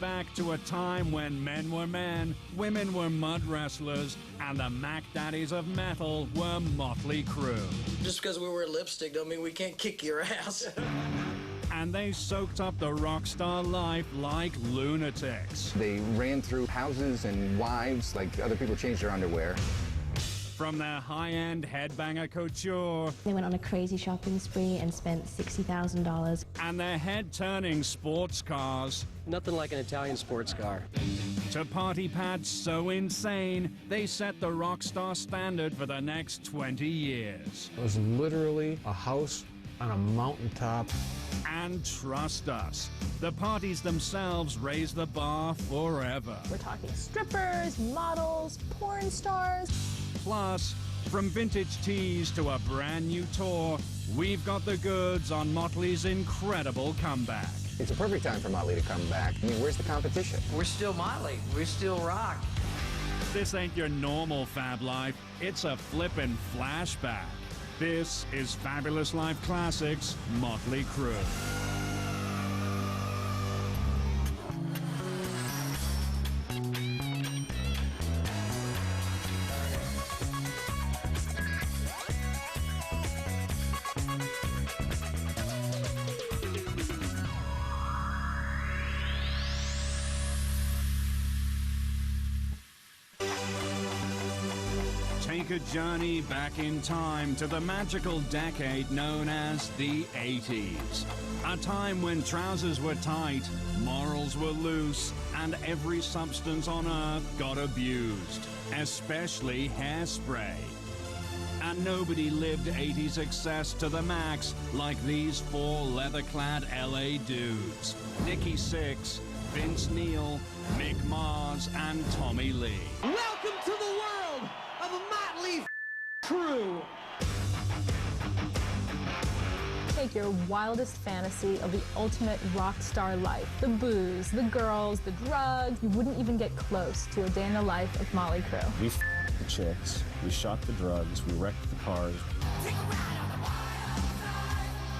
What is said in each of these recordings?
back to a time when men were men, women were mud wrestlers, and the Mac Daddies of metal were Mötley Crüe. Just because we wear lipstick don't mean we can't kick your ass. And they soaked up the rock star life like lunatics. They ran through houses and wives like other people changed their underwear. From their high-end headbanger couture. They went on a crazy shopping spree and spent $60,000. And their head-turning sports cars. Nothing like an Italian sports car. To party pads so insane, they set the rock star standard for the next 20 years. It was literally a house on a mountaintop. And trust us, the parties themselves raise the bar forever. We're talking strippers, models, porn stars. Plus, from vintage tees to a brand new tour, we've got the goods on Mötley's incredible comeback. It's a perfect time for Mötley to come back. I mean, where's the competition? We're still Mötley. We still rock. This ain't your normal fab life. It's a flippin' flashback. This is Fabulous Life Classics, Mötley Crüe. Take a journey back in time to the magical decade known as the 80s. A time when trousers were tight, morals were loose, and every substance on earth got abused, especially hairspray. And nobody lived 80s excess to the max like these four leather-clad LA dudes. Nicky Sixx, Vince Neil, Mick Mars, and Tommy Lee. Welcome to the world of a Mötley Crüe. Take your wildest fantasy of the ultimate rock star life. The booze, the girls, the drugs. You wouldn't even get close to a day in the life of Mötley Crüe. We f***ed the chicks, we shot the drugs, we wrecked the cars.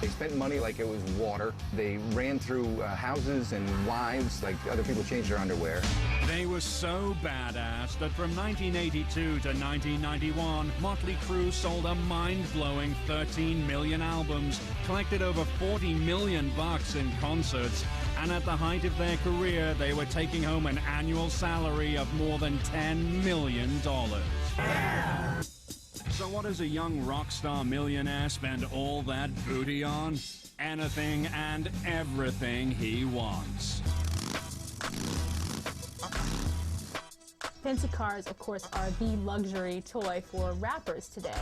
They spent money like it was water. They ran through houses and wives like other people changed their underwear. They were so badass that from 1982 to 1991, Mötley Crüe sold a mind-blowing 13 million albums, collected over $40 million in concerts, and at the height of their career, they were taking home an annual salary of more than $10 million. Yeah! So what does a young rock star millionaire spend all that booty on? Anything and everything he wants. Fancy cars, of course, are the luxury toy for rappers today.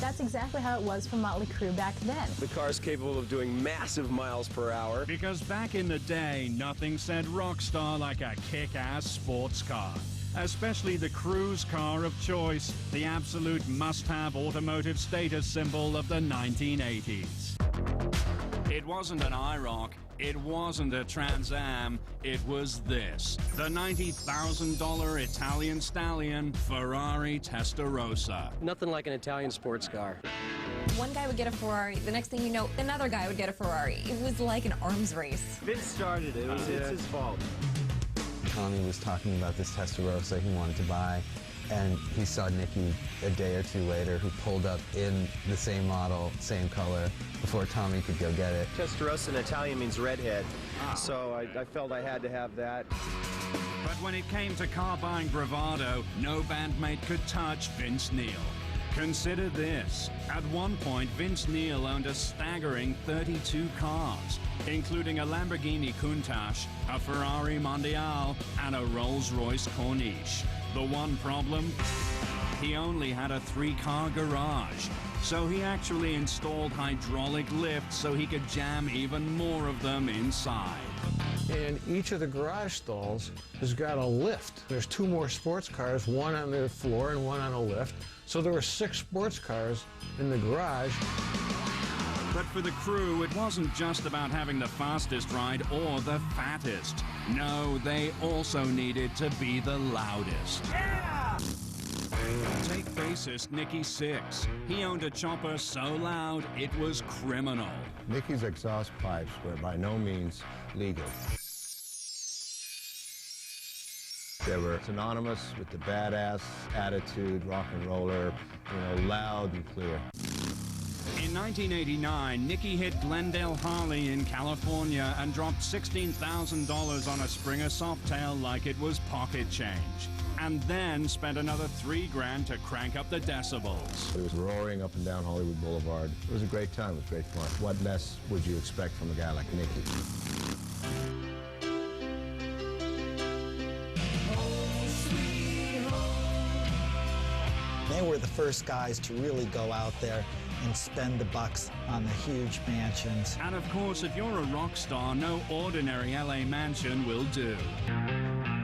That's exactly how it was for Mötley Crüe back then. The car's capable of doing massive miles per hour. Because back in the day, nothing said rock star like a kick-ass sports car. Especially the Crüe's car of choice, the absolute must-have automotive status symbol of the 1980s. It wasn't an IROC, it wasn't a Trans Am, it was this. The $90,000 Italian stallion Ferrari Testarossa. Nothing like an Italian sports car. One guy would get a Ferrari, the next thing you know, another guy would get a Ferrari. It was like an arms race. Vince started it, it's his fault. Tommy was talking about this Testarossa he wanted to buy, and he saw Nicky a day or two later who pulled up in the same model, same color, before Tommy could go get it. Testarossa in Italian means redhead, so I felt I had to have that. But when it came to car buying bravado, no bandmate could touch Vince Neil. Consider this. At one point, Vince Neil owned a staggering 32 cars, including a Lamborghini Countach, a Ferrari Mondial, and a Rolls-Royce Corniche. The one problem? He only had a 3-car garage, so he actually installed hydraulic lifts so he could jam even more of them inside. And each of the garage stalls has got a lift. There's 2 more sports cars, one on the floor and one on a lift. So there were 6 sports cars in the garage. But for the Crüe, it wasn't just about having the fastest ride or the fattest. No, they also needed to be the loudest. Yeah! Take bassist Nicky Sixx. He owned a chopper so loud, it was criminal. Nicky's exhaust pipes were by no means legal. They were synonymous with the badass attitude, rock and roller, loud and clear. In 1989, Nicky hit Glendale Harley in California and dropped $16,000 on a Springer Softail like it was pocket change. And then spent another $3,000 to crank up the decibels. It was roaring up and down Hollywood Boulevard. It was a great time. It was great fun. What less would you expect from a guy like Nicky? They were the first guys to really go out there and spend the bucks on the huge mansions. And of course, if you're a rock star, no ordinary LA mansion will do.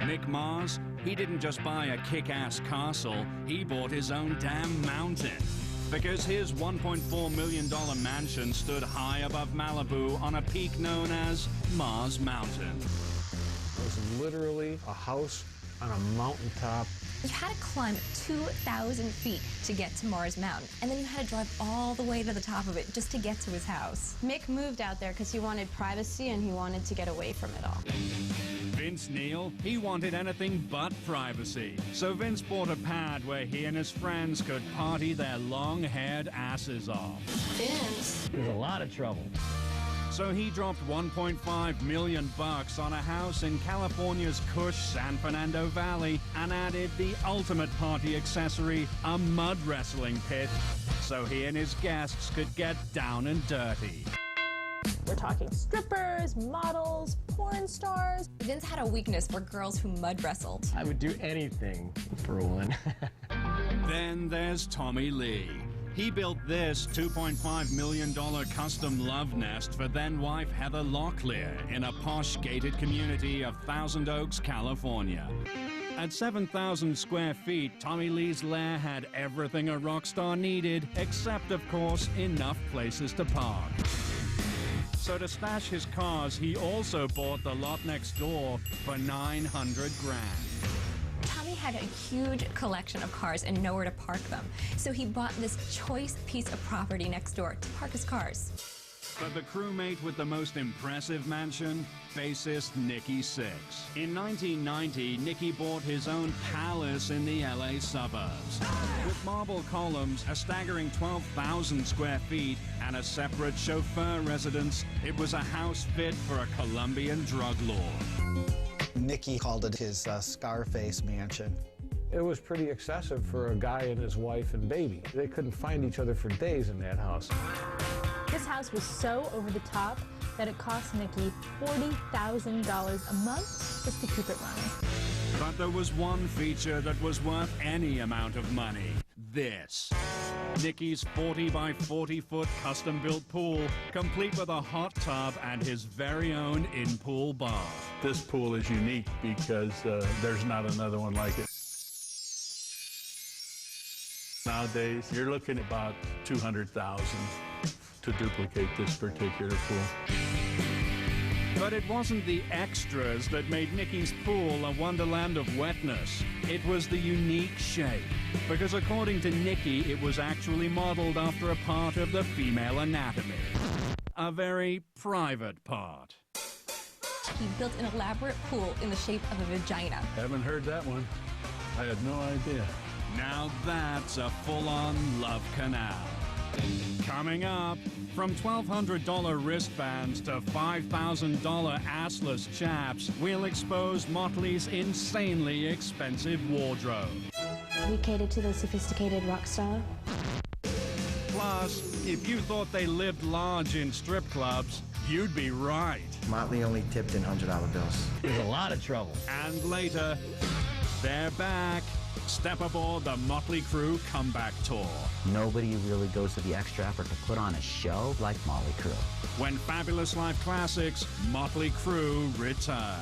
Mick Mars, he didn't just buy a kick-ass castle, he bought his own damn mountain. Because his $1.4 million mansion stood high above Malibu on a peak known as Mars Mountain. It was literally a house on a mountaintop. You had to climb 2,000 feet to get to Mars Mountain, and then you had to drive all the way to the top of it just to get to his house. Mick moved out there because he wanted privacy and he wanted to get away from it all. Vince Neil, he wanted anything but privacy. So Vince bought a pad where he and his friends could party their long-haired asses off. Vince. There's a lot of trouble. So he dropped $1.5 million on a house in California's cush San Fernando Valley and added the ultimate party accessory, a mud wrestling pit, so he and his guests could get down and dirty. We're talking strippers, models, porn stars. Vince had a weakness for girls who mud wrestled. I would do anything for one. Then there's Tommy Lee. He built this $2.5 million custom love nest for then-wife Heather Locklear in a posh gated community of Thousand Oaks, California. At 7,000 square feet, Tommy Lee's lair had everything a rock star needed, except, of course, enough places to park. So to stash his cars, he also bought the lot next door for $900,000. Tommy had a huge collection of cars and nowhere to park them, so he bought this choice piece of property next door to park his cars. But the crewmate with the most impressive mansion? Bassist Nicky Sixx. In 1990, Nicky bought his own palace in the LA suburbs. With marble columns, a staggering 12,000 square feet, and a separate chauffeur residence, it was a house fit for a Colombian drug lord. Nicky called it his Scarface mansion. It was pretty excessive for a guy and his wife and baby. They couldn't find each other for days in that house. This house was so over the top that it cost Nicky $40,000 a month just to keep it running. But there was one feature that was worth any amount of money. This. Nicky's 40 by 40 foot custom-built pool, complete with a hot tub and his very own in-pool bar. This pool is unique because there's not another one like it. Nowadays, you're looking at about $200,000 to duplicate this particular pool. But it wasn't the extras that made Nicky's pool a wonderland of wetness. It was the unique shape. Because according to Nicky, it was actually modeled after a part of the female anatomy. A very private part. He built an elaborate pool in the shape of a vagina. Haven't heard that one. I had no idea. Now that's a full-on love canal. Coming up, from $1,200 wristbands to $5,000 assless chaps, we'll expose Mötley's insanely expensive wardrobe. We cater to the sophisticated rock star. Plus, if you thought they lived large in strip clubs, you'd be right. Mötley only tipped in $100 bills. There's a lot of trouble. And later, they're back. Step aboard the Mötley Crüe comeback tour. Nobody really goes to the extra effort to put on a show like Mötley Crüe. When Fabulous Life Classics, Mötley Crüe return.